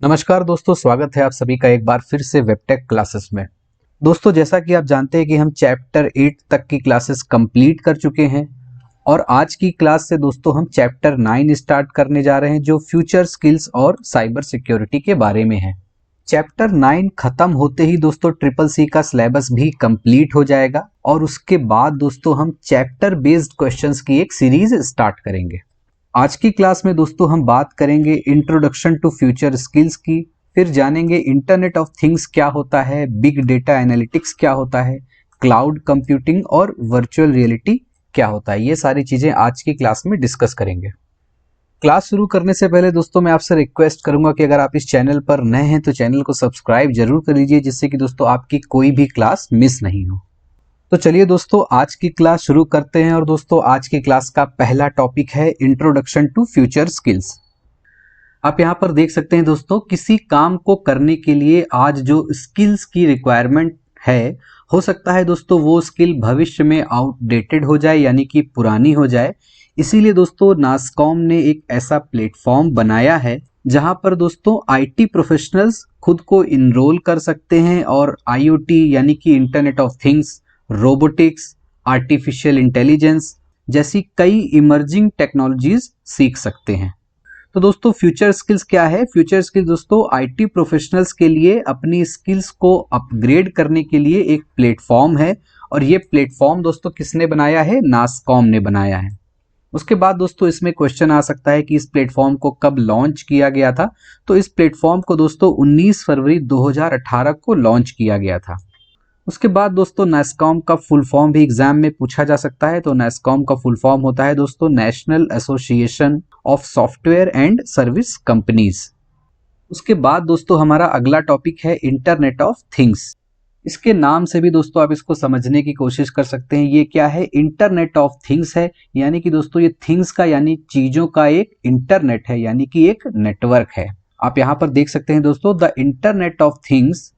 नमस्कार दोस्तों, स्वागत है आप सभी का एक बार फिर से वेबटेक क्लासेस में। दोस्तों, जैसा कि आप जानते हैं कि हम चैप्टर 8 तक की क्लासेस कंप्लीट कर चुके हैं और आज की क्लास से दोस्तों हम चैप्टर 9 स्टार्ट करने जा रहे हैं जो फ्यूचर स्किल्स और साइबर सिक्योरिटी के बारे में है। चैप्टर 9 खत्म होते ही दोस्तों ट्रिपल सी का सिलेबस भी कंप्लीट हो जाएगा और उसके बाद दोस्तों हम चैप्टर बेस्ड क्वेश्चंस की एक सीरीज स्टार्ट करेंगे। आज की क्लास में दोस्तों हम बात करेंगे इंट्रोडक्शन टू फ्यूचर स्किल्स की, फिर जानेंगे इंटरनेट ऑफ थिंग्स क्या होता है, बिग डेटा एनालिटिक्स क्या होता है, क्लाउड कंप्यूटिंग और वर्चुअल रियलिटी क्या होता है। ये सारी चीजें आज की क्लास में डिस्कस करेंगे। क्लास शुरू करने से पहले दोस्तों मैं आपसे रिक्वेस्ट करूंगा कि अगर आप इस चैनल पर नए हैं तो चैनल को सब्सक्राइब जरूर कर लीजिए, जिससे कि दोस्तों आपकी कोई भी क्लास मिस नहीं हो। तो चलिए दोस्तों आज की क्लास शुरू करते हैं और दोस्तों आज की क्लास का पहला टॉपिक है इंट्रोडक्शन टू फ्यूचर स्किल्स। आप यहाँ पर देख सकते हैं दोस्तों, किसी काम को करने के लिए आज जो स्किल्स की रिक्वायरमेंट है, हो सकता है दोस्तों वो स्किल भविष्य में आउटडेटेड हो जाए, यानी कि पुरानी हो जाए। इसीलिए दोस्तों नासकॉम ने एक ऐसा प्लेटफॉर्म बनाया है जहां पर दोस्तों आईटी प्रोफेशनल्स खुद को इनरोल कर सकते हैं और आईओटी यानी कि internet of things, robotics, artificial intelligence जैसी कई इमर्जिंग टेक्नोलॉजीज सीख सकते हैं। तो दोस्तों फ्यूचर स्किल्स क्या है? फ्यूचर स्किल्स दोस्तों आईटी प्रोफेशनल्स के लिए अपनी स्किल्स को अपग्रेड करने के लिए एक प्लेटफॉर्म है और ये प्लेटफॉर्म दोस्तों किसने बनाया है? नासकॉम ने बनाया है। उसके बाद दोस्तों इसमें क्वेश्चन आ सकता है कि इस प्लेटफॉर्म को कब लॉन्च किया गया था? तो इस प्लेटफॉर्म को दोस्तों 19 फरवरी 2018 को लॉन्च किया गया था। उसके बाद दोस्तों नासकॉम का फुल फॉर्म भी एग्जाम में पूछा जा सकता है। तो नासकॉम का फुल फॉर्म होता है दोस्तों national association of software and service companies. उसके बाद दोस्तों हमारा अगला टॉपिक है इंटरनेट ऑफ थिंग्स। इसके नाम से भी दोस्तों आप इसको समझने की कोशिश कर सकते हैं। ये क्या है? इंटरनेट ऑफ थिंग्स है, यानी कि दोस्तों ये थिंग्स का यानी चीजों का एक इंटरनेट है, यानी कि एक नेटवर्क है। आप यहाँ पर देख सकते हैं दोस्तों द इंटरनेट ऑफ थिंग्स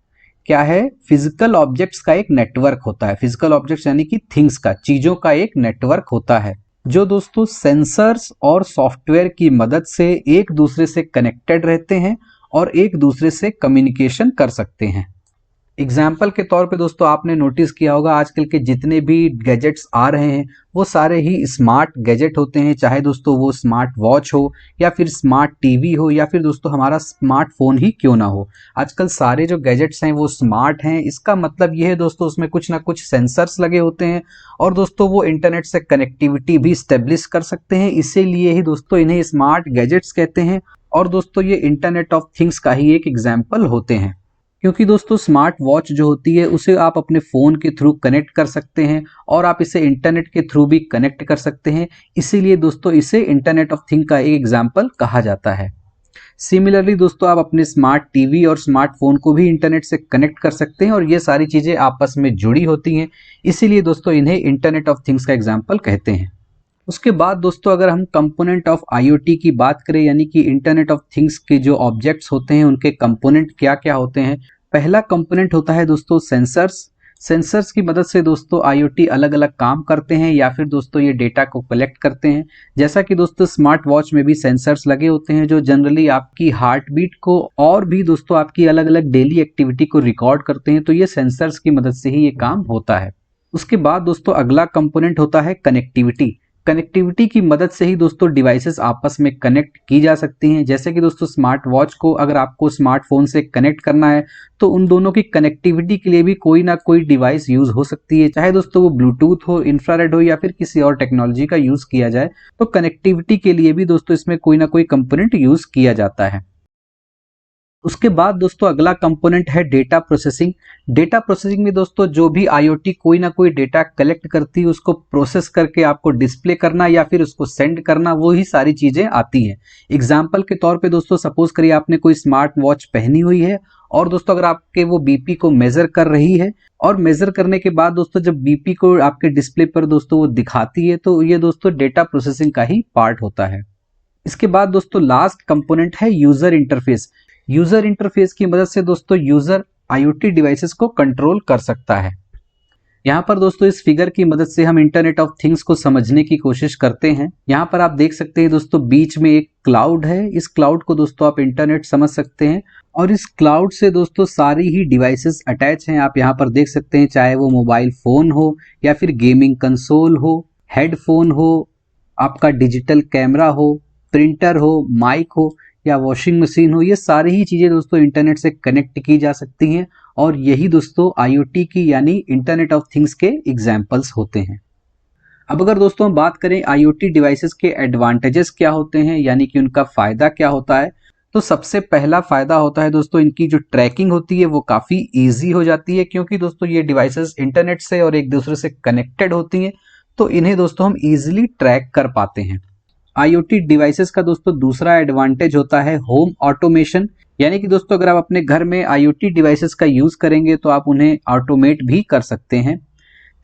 क्या है? फिजिकल ऑब्जेक्ट्स का एक नेटवर्क होता है। फिजिकल ऑब्जेक्ट्स यानी कि थिंग्स का, चीजों का एक नेटवर्क होता है जो दोस्तों सेंसर्स और सॉफ्टवेयर की मदद से एक दूसरे से कनेक्टेड रहते हैं और एक दूसरे से कम्युनिकेशन कर सकते हैं। एग्जाम्पल के तौर पे दोस्तों आपने नोटिस किया होगा आजकल के जितने भी गैजेट्स आ रहे हैं वो सारे ही स्मार्ट गैजेट होते हैं, चाहे दोस्तों वो स्मार्ट वॉच हो या फिर स्मार्ट टीवी हो या फिर दोस्तों हमारा स्मार्टफोन ही क्यों ना हो। आजकल सारे जो गैजेट्स हैं वो स्मार्ट हैं। इसका मतलब ये है दोस्तों उसमें कुछ ना कुछ सेंसर्स लगे होते हैं और दोस्तों वो इंटरनेट से कनेक्टिविटी भी स्टेब्लिश कर सकते हैं। इसीलिए ही दोस्तों इन्हें स्मार्ट गैजेट्स कहते हैं और दोस्तों ये इंटरनेट ऑफ थिंग्स का ही एक एग्जाम्पल होते हैं, क्योंकि दोस्तों स्मार्ट वॉच जो होती है उसे आप अपने फ़ोन के थ्रू कनेक्ट कर सकते हैं और आप इसे इंटरनेट के थ्रू भी कनेक्ट कर सकते हैं। इसीलिए दोस्तों इसे इंटरनेट ऑफ थिंग का एक एग्जाम्पल कहा जाता है। सिमिलरली दोस्तों आप अपने स्मार्ट टीवी और स्मार्टफोन को भी इंटरनेट से कनेक्ट कर सकते हैं और ये सारी चीज़ें आपस में जुड़ी होती हैं। इसीलिए दोस्तों इन्हें इंटरनेट ऑफ थिंग्स का एग्जाम्पल कहते हैं। उसके बाद दोस्तों अगर हम कंपोनेंट ऑफ आईओटी की बात करें, यानी कि इंटरनेट ऑफ थिंग्स के जो ऑब्जेक्ट्स होते हैं उनके कंपोनेंट क्या क्या होते हैं। पहला कंपोनेंट होता है दोस्तों सेंसर्स। सेंसर्स की मदद से दोस्तों आईओटी अलग अलग काम करते हैं या फिर दोस्तों ये डेटा को कलेक्ट करते हैं। जैसा कि दोस्तों स्मार्ट वॉच में भी सेंसर्स लगे होते हैं जो जनरली आपकी हार्ट बीट को और भी दोस्तों आपकी अलग अलग डेली एक्टिविटी को रिकॉर्ड करते हैं। तो ये सेंसर्स की मदद से ही ये काम होता है। उसके बाद दोस्तों अगला कंपोनेंट होता है कनेक्टिविटी। कनेक्टिविटी की मदद से ही दोस्तों डिवाइसेस आपस में कनेक्ट की जा सकती हैं। जैसे कि दोस्तों स्मार्ट वॉच को अगर आपको स्मार्टफोन से कनेक्ट करना है तो उन दोनों की कनेक्टिविटी के लिए भी कोई ना कोई डिवाइस यूज हो सकती है, चाहे दोस्तों वो ब्लूटूथ हो, इंफ्रारेड हो या फिर किसी और टेक्नोलॉजी का यूज किया जाए। तो कनेक्टिविटी के लिए भी दोस्तों इसमें कोई ना कोई कंपोनेंट यूज किया जाता है। उसके बाद दोस्तों अगला कंपोनेंट है डेटा प्रोसेसिंग। डेटा प्रोसेसिंग में दोस्तों जो भी आईओटी कोई ना कोई डेटा कलेक्ट करती है उसको प्रोसेस करके आपको डिस्प्ले करना या फिर उसको सेंड करना, वो ही सारी चीजें आती हैं। एग्जाम्पल के तौर पे दोस्तों सपोज करिए आपने कोई स्मार्ट वॉच पहनी हुई है और दोस्तों अगर आपके वो बीपी को मेजर कर रही है और मेजर करने के बाद दोस्तों जब बीपी को आपके डिस्प्ले पर दोस्तों वो दिखाती है तो ये दोस्तों डेटा प्रोसेसिंग का ही पार्ट होता है। इसके बाद दोस्तों लास्ट कंपोनेंट है यूजर इंटरफेस। यूजर इंटरफेस की मदद से दोस्तों यूजर आईओटी डिवाइसेस को कंट्रोल कर सकता है। यहाँ पर दोस्तों इस फिगर की मदद से हम इंटरनेट ऑफ थिंग्स को समझने की कोशिश करते हैं। यहाँ पर आप देख सकते हैं दोस्तों बीच में एक क्लाउड है। इस क्लाउड को दोस्तों आप इंटरनेट समझ सकते हैं और इस क्लाउड से दोस्तों सारी ही डिवाइसेस अटैच हैं। आप यहाँ पर देख सकते हैं, चाहे वो मोबाइल फोन हो या फिर गेमिंग कंसोल हो, हेडफोन हो, आपका डिजिटल कैमरा हो, प्रिंटर हो, माइक हो या वॉशिंग मशीन हो, ये सारी ही चीज़ें दोस्तों इंटरनेट से कनेक्ट की जा सकती हैं और यही दोस्तों IoT की यानी इंटरनेट ऑफ थिंग्स के एग्जाम्पल्स होते हैं। अब अगर दोस्तों हम बात करें IoT डिवाइसेस के एडवांटेजेस क्या होते हैं, यानी कि उनका फ़ायदा क्या होता है, तो सबसे पहला फ़ायदा होता है दोस्तों इनकी जो ट्रैकिंग होती है वो काफ़ी ईजी हो जाती है, क्योंकि दोस्तों ये डिवाइसेस इंटरनेट से और एक दूसरे से कनेक्टेड होती हैं, तो इन्हें दोस्तों हम ईजिली ट्रैक कर पाते हैं। IoT डिवाइसेस का दोस्तों दूसरा एडवांटेज होता है होम ऑटोमेशन, यानी कि दोस्तों अगर आप अपने घर में IoT डिवाइसेस का यूज़ करेंगे तो आप उन्हें ऑटोमेट भी कर सकते हैं।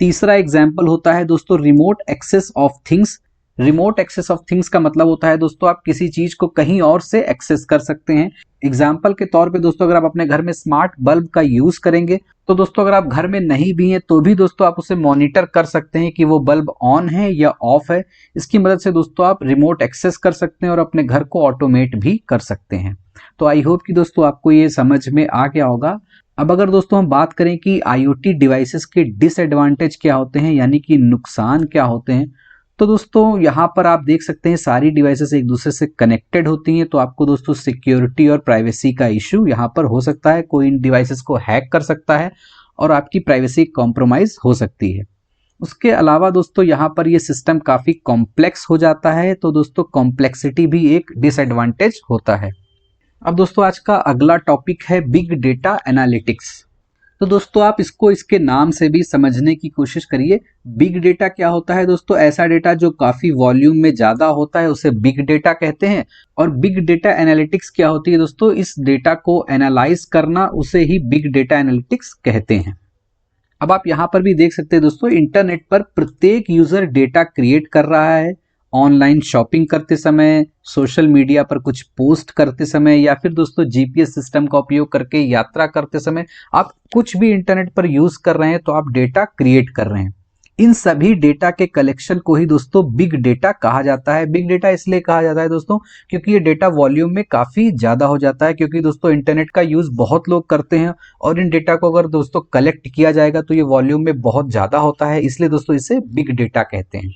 तीसरा एग्जाम्पल होता है दोस्तों remote access of things. Remote access of things का मतलब होता है दोस्तों आप किसी चीज को कहीं और से एक्सेस कर सकते हैं। एग्जाम्पल के तौर पे दोस्तों अगर आप अपने घर में स्मार्ट बल्ब का यूज करेंगे तो दोस्तों अगर आप घर में नहीं भी हैं तो भी दोस्तों आप उसे मॉनिटर कर सकते हैं कि वो बल्ब ऑन है या ऑफ है। इसकी मदद से दोस्तों आप रिमोट एक्सेस कर सकते हैं और अपने घर को ऑटोमेट भी कर सकते हैं। तो आई होप कि दोस्तों आपको ये समझ में आ गया होगा। अब अगर दोस्तों हम बात करें कि IoT डिवाइसेस के डिसएडवांटेज क्या होते हैं, यानी कि नुकसान क्या होते हैं, तो दोस्तों यहाँ पर आप देख सकते हैं सारी डिवाइसेस एक दूसरे से कनेक्टेड होती हैं, तो आपको दोस्तों सिक्योरिटी और प्राइवेसी का इश्यू यहाँ पर हो सकता है। कोई इन डिवाइसेस को हैक कर सकता है और आपकी प्राइवेसी कॉम्प्रोमाइज हो सकती है। उसके अलावा दोस्तों यहाँ पर ये सिस्टम काफ़ी कॉम्प्लेक्स हो जाता है, तो दोस्तों कॉम्प्लेक्सिटी भी एक डिसएडवांटेज होता है। अब दोस्तों आज का अगला टॉपिक है बिग डेटा एनालिटिक्स। तो दोस्तों आप इसको इसके नाम से भी समझने की कोशिश करिए। बिग डेटा क्या होता है दोस्तों? ऐसा डेटा जो काफ़ी वॉल्यूम में ज़्यादा होता है उसे बिग डेटा कहते हैं। और बिग डेटा एनालिटिक्स क्या होती है दोस्तों? इस डेटा को एनालाइज करना, उसे ही बिग डेटा एनालिटिक्स कहते हैं। अब आप यहाँ पर भी देख सकते हैं दोस्तों इंटरनेट पर प्रत्येक यूज़र डेटा क्रिएट कर रहा है। ऑनलाइन शॉपिंग करते समय, सोशल मीडिया पर कुछ पोस्ट करते समय या फिर दोस्तों GPS सिस्टम का उपयोग करके यात्रा करते समय आप कुछ भी इंटरनेट पर यूज कर रहे हैं तो आप डेटा क्रिएट कर रहे हैं। इन सभी डेटा के कलेक्शन को ही दोस्तों बिग डेटा कहा जाता है। बिग डेटा इसलिए कहा जाता है दोस्तों क्योंकि ये डेटा वॉल्यूम में काफ़ी ज़्यादा हो जाता है, क्योंकि दोस्तों इंटरनेट का यूज़ बहुत लोग करते हैं और इन डेटा को अगर दोस्तों कलेक्ट किया जाएगा तो ये वॉल्यूम में बहुत ज़्यादा होता है, इसलिए दोस्तों इसे बिग डेटा कहते हैं।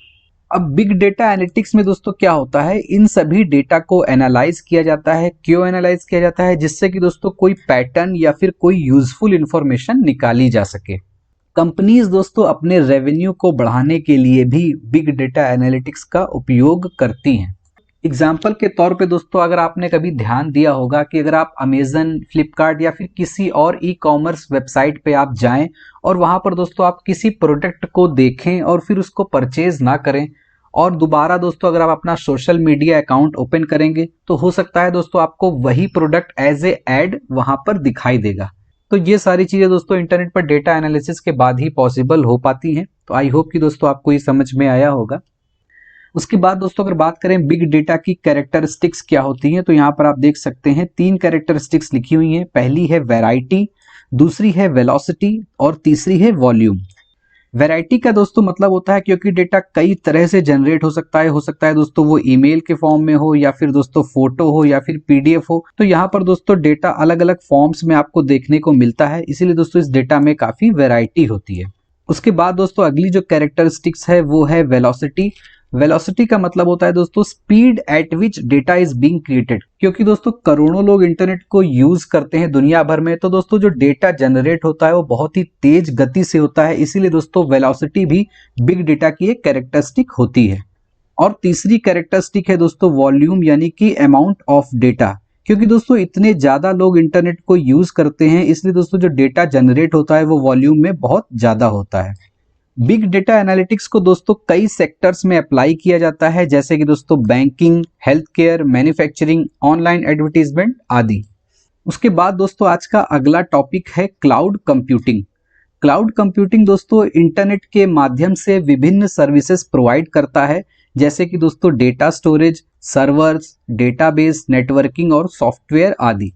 अब बिग डेटा एनालिटिक्स में दोस्तों क्या होता है, इन सभी डेटा को एनालाइज किया जाता है। क्यों एनालाइज किया जाता है? जिससे कि दोस्तों कोई पैटर्न या फिर कोई यूजफुल इंफॉर्मेशन निकाली जा सके। कंपनीज दोस्तों अपने रेवेन्यू को बढ़ाने के लिए भी बिग डेटा एनालिटिक्स का उपयोग करती हैं। एग्जाम्पल के तौर पे दोस्तों अगर आपने कभी ध्यान दिया होगा कि अगर आप अमेजन, फ्लिपकार्ट या फिर किसी और ई-कॉमर्स वेबसाइट पे आप जाएं और वहां पर दोस्तों आप किसी प्रोडक्ट को देखें और फिर उसको परचेज ना करें और दोबारा दोस्तों अगर आप अपना सोशल मीडिया अकाउंट ओपन करेंगे तो हो सकता है दोस्तों आपको वही प्रोडक्ट एज ए एड वहां पर दिखाई देगा। तो ये सारी चीज़ें दोस्तों इंटरनेट पर डेटा एनालिसिस के बाद ही पॉसिबल हो पाती हैं। तो आई होप कि दोस्तों आपको ये समझ में आया होगा। उसके बाद दोस्तों अगर बात करें बिग डेटा की कैरेक्टरिस्टिक्स क्या होती हैं, तो यहाँ पर आप देख सकते हैं 3 कैरेक्टरिस्टिक्स लिखी हुई हैं। पहली है वैरायटी, दूसरी है वेलोसिटी और तीसरी है वॉल्यूम। वैरायटी का दोस्तों मतलब होता है क्योंकि डेटा कई तरह से जनरेट हो सकता है दोस्तों वो ईमेल के फॉर्म में हो या फिर दोस्तों फोटो हो या फिर PDF हो, तो यहाँ पर दोस्तों डेटा अलग अलग फॉर्म्स में आपको देखने को मिलता है, इसीलिए दोस्तों इस डेटा में काफ़ी वैरायटी होती है। उसके बाद दोस्तों अगली जो कैरेक्टरिस्टिक्स है वो है वेलोसिटी। वेलोसिटी का मतलब होता है दोस्तों speed at which data is being created. क्योंकि दोस्तों करोड़ों लोग इंटरनेट को यूज करते हैं दुनिया भर में, तो दोस्तों जो डेटा जनरेट होता है वो बहुत ही तेज गति से होता है, इसीलिए दोस्तों वेलोसिटी भी बिग डेटा की एक कैरेक्टरिस्टिक होती है। और तीसरी कैरेक्टरिस्टिक है दोस्तों वॉल्यूम, यानी कि अमाउंट ऑफ डेटा। क्योंकि दोस्तों इतने ज्यादा लोग इंटरनेट को यूज करते हैं, इसलिए दोस्तों जो डेटा जनरेट होता है वो वॉल्यूम में बहुत ज्यादा होता है। बिग डेटा एनालिटिक्स को दोस्तों कई सेक्टर्स में अप्लाई किया जाता है, जैसे कि दोस्तों banking, health care, manufacturing, online advertisement आदि। उसके बाद दोस्तों आज का अगला टॉपिक है क्लाउड कंप्यूटिंग। क्लाउड कंप्यूटिंग दोस्तों इंटरनेट के माध्यम से विभिन्न सर्विसेज प्रोवाइड करता है, जैसे कि दोस्तों data storage, servers, database, networking और सॉफ्टवेयर आदि।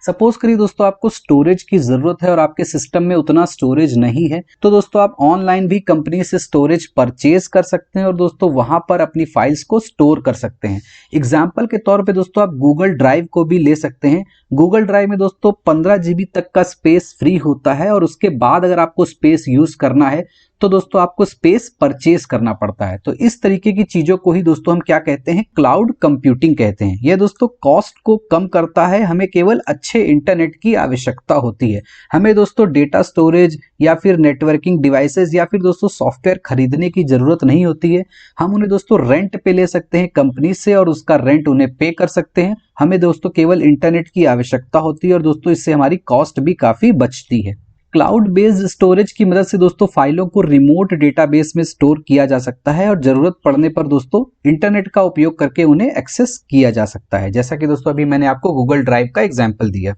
सपोज करिए दोस्तों आपको स्टोरेज की जरूरत है और आपके सिस्टम में उतना स्टोरेज नहीं है, तो दोस्तों आप ऑनलाइन भी कंपनी से स्टोरेज परचेज कर सकते हैं और दोस्तों वहां पर अपनी फाइल्स को स्टोर कर सकते हैं। एग्जाम्पल के तौर पे दोस्तों आप गूगल ड्राइव को भी ले सकते हैं। गूगल ड्राइव में दोस्तों 15 GB तक का स्पेस फ्री होता है और उसके बाद अगर आपको स्पेस यूज करना है तो दोस्तों आपको स्पेस परचेज करना पड़ता है। तो इस तरीके की चीजों को ही दोस्तों हम क्या कहते हैं, क्लाउड कंप्यूटिंग कहते हैं। यह दोस्तों कॉस्ट को कम करता है, हमें केवल अच्छे इंटरनेट की आवश्यकता होती है। हमें दोस्तों डेटा स्टोरेज या फिर नेटवर्किंग डिवाइसेस या फिर दोस्तों सॉफ्टवेयर खरीदने की जरूरत नहीं होती है। हम उन्हें दोस्तों रेंट पे ले सकते हैं कंपनी से और उसका रेंट उन्हें पे कर सकते हैं। हमें दोस्तों केवल इंटरनेट की आवश्यकता होती है और दोस्तों इससे हमारी कॉस्ट भी काफी बचती है। क्लाउड बेस्ड स्टोरेज की मदद से दोस्तों फाइलों को रिमोट डेटाबेस में स्टोर किया जा सकता है और जरूरत पड़ने पर दोस्तों इंटरनेट का उपयोग करके उन्हें एक्सेस किया जा सकता है, जैसा कि दोस्तों अभी मैंने आपको गूगल ड्राइव का एग्जांपल दिया।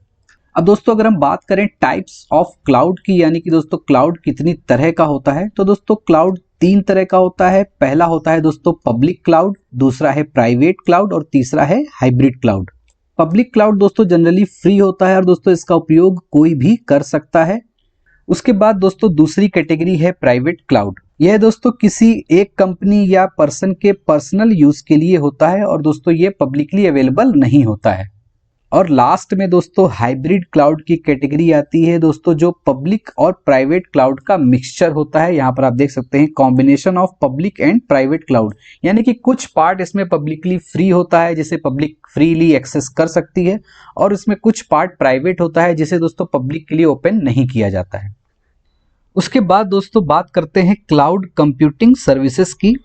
अब दोस्तों अगर हम बात करें टाइप्स ऑफ क्लाउड की, यानी कि दोस्तों क्लाउड कितनी तरह का होता है, तो दोस्तों क्लाउड 3 तरह का होता है। पहला होता है दोस्तों पब्लिक क्लाउड, दूसरा है प्राइवेट क्लाउड और तीसरा है हाइब्रिड क्लाउड। पब्लिक क्लाउड दोस्तों जनरली फ्री होता है और दोस्तों इसका उपयोग कोई भी कर सकता है। उसके बाद दोस्तों दूसरी कैटेगरी है प्राइवेट क्लाउड। यह दोस्तों किसी एक कंपनी या पर्सन के पर्सनल यूज के लिए होता है और दोस्तों ये पब्लिकली अवेलेबल नहीं होता है। और लास्ट में दोस्तों हाइब्रिड क्लाउड की कैटेगरी आती है दोस्तों, जो पब्लिक और प्राइवेट क्लाउड का मिक्सचर होता है। यहाँ पर आप देख सकते हैं combination of public and private cloud, यानी कि कुछ पार्ट इसमें पब्लिकली फ्री होता है जिसे पब्लिक फ्रीली एक्सेस कर सकती है और इसमें कुछ पार्ट प्राइवेट होता है जिसे दोस्तों पब्लिक के लिए ओपन नहीं किया जाता है। उसके बाद दोस्तों बात करते हैं क्लाउड कंप्यूटिंग सर्विसेज की,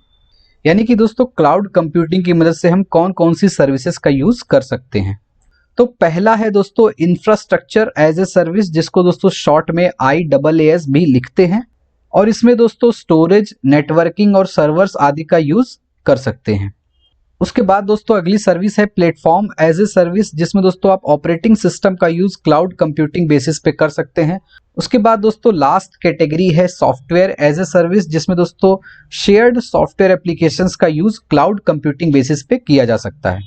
यानी कि दोस्तों क्लाउड कंप्यूटिंग की मदद से हम कौन कौन सी सर्विसेज का यूज कर सकते हैं। तो पहला है दोस्तों इंफ्रास्ट्रक्चर एज ए सर्विस, जिसको दोस्तों शॉर्ट में IaaS भी लिखते हैं, और इसमें दोस्तों स्टोरेज, नेटवर्किंग और सर्वर्स आदि का यूज कर सकते हैं। उसके बाद दोस्तों अगली सर्विस है प्लेटफॉर्म एज ए सर्विस, जिसमें दोस्तों आप ऑपरेटिंग सिस्टम का यूज क्लाउड कंप्यूटिंग बेसिस पे कर सकते हैं। उसके बाद दोस्तों लास्ट कैटेगरी है सॉफ्टवेयर एज ए सर्विस, जिसमें दोस्तों शेयर्ड सॉफ्टवेयर एप्लीकेशंस का यूज क्लाउड कंप्यूटिंग बेसिस पे किया जा सकता है।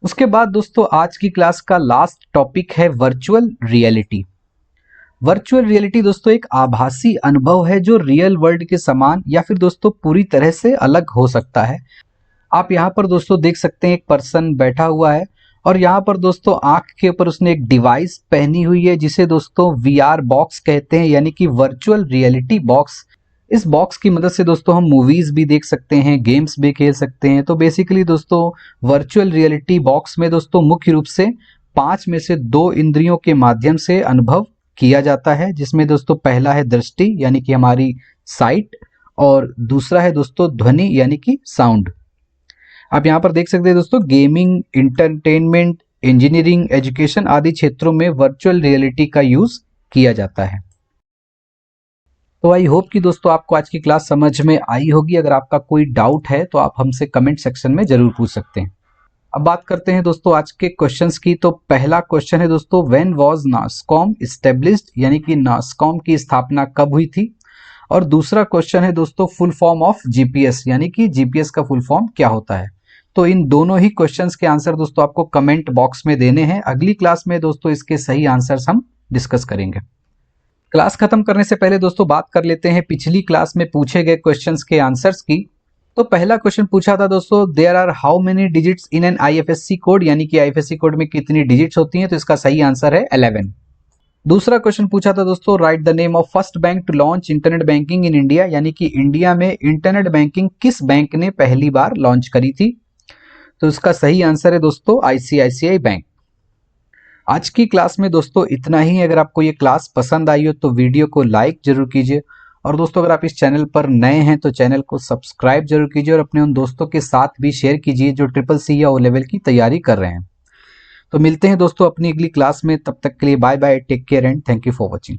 उसके बाद दोस्तों आज की क्लास का लास्ट टॉपिक है वर्चुअल रियलिटी। वर्चुअल रियलिटी दोस्तों एक आभासी अनुभव है जो रियल वर्ल्ड के समान या फिर दोस्तों पूरी तरह से अलग हो सकता है। आप यहाँ पर दोस्तों देख सकते हैं एक पर्सन बैठा हुआ है और यहाँ पर दोस्तों आंख के ऊपर उसने एक डिवाइस पहनी हुई है जिसे दोस्तों VR बॉक्स कहते हैं, यानी कि वर्चुअल रियलिटी बॉक्स। इस बॉक्स की मदद से दोस्तों हम मूवीज भी देख सकते हैं, गेम्स भी खेल सकते हैं। तो बेसिकली दोस्तों वर्चुअल रियलिटी बॉक्स में दोस्तों मुख्य रूप से 5 में से 2 इंद्रियों के माध्यम से अनुभव किया जाता है, जिसमें दोस्तों पहला है दृष्टि यानी कि हमारी साइट और दूसरा है दोस्तों ध्वनि यानी कि साउंड। आप यहाँ पर देख सकते हैं दोस्तों गेमिंग, इंटरटेनमेंट, इंजीनियरिंग, एजुकेशन आदि क्षेत्रों में वर्चुअल रियलिटी का यूज किया जाता है। तो आई होप कि दोस्तों आपको आज की क्लास समझ में आई होगी। अगर आपका कोई डाउट है तो आप हमसे कमेंट सेक्शन में जरूर पूछ सकते हैं। अब बात करते हैं दोस्तों आज के क्वेश्चंस की। तो पहला क्वेश्चन है दोस्तों व्हेन वाज नासकॉम एस्टेब्लिश्ड, यानी कि नासकॉम की स्थापना कब हुई थी। और दूसरा क्वेश्चन है दोस्तों फुल फॉर्म ऑफ जीपीएस, यानी कि जीपीएस का फुल फॉर्म क्या होता है। तो इन दोनों ही क्वेश्चंस के आंसर दोस्तों आपको कमेंट बॉक्स में देने हैं। अगली क्लास में दोस्तों इसके सही आंसर्स हम डिस्कस करेंगे। क्लास खत्म करने से पहले दोस्तों बात कर लेते हैं पिछली क्लास में पूछे गए क्वेश्चंस के आंसर्स की। तो पहला क्वेश्चन पूछा था दोस्तों there are how many digits in an IFSC code, यानी कि IFSC कोड में कितनी डिजिट्स होती हैं। तो इसका सही आंसर है 11। दूसरा क्वेश्चन पूछा था दोस्तों write the name of first bank to launch internet banking in India, यानी कि इंडिया में इंटरनेट बैंकिंग किस बैंक ने पहली बार लॉन्च करी थी। तो इसका सही आंसर है दोस्तों ICICI बैंक। आज की क्लास में दोस्तों इतना ही। अगर आपको ये क्लास पसंद आई हो तो वीडियो को लाइक जरूर कीजिए, और दोस्तों अगर आप इस चैनल पर नए हैं तो चैनल को सब्सक्राइब जरूर कीजिए और अपने उन दोस्तों के साथ भी शेयर कीजिए जो CCC या O लेवल की तैयारी कर रहे हैं। तो मिलते हैं दोस्तों अपनी अगली क्लास में, तब तक के लिए bye bye, take care and thank you for watching.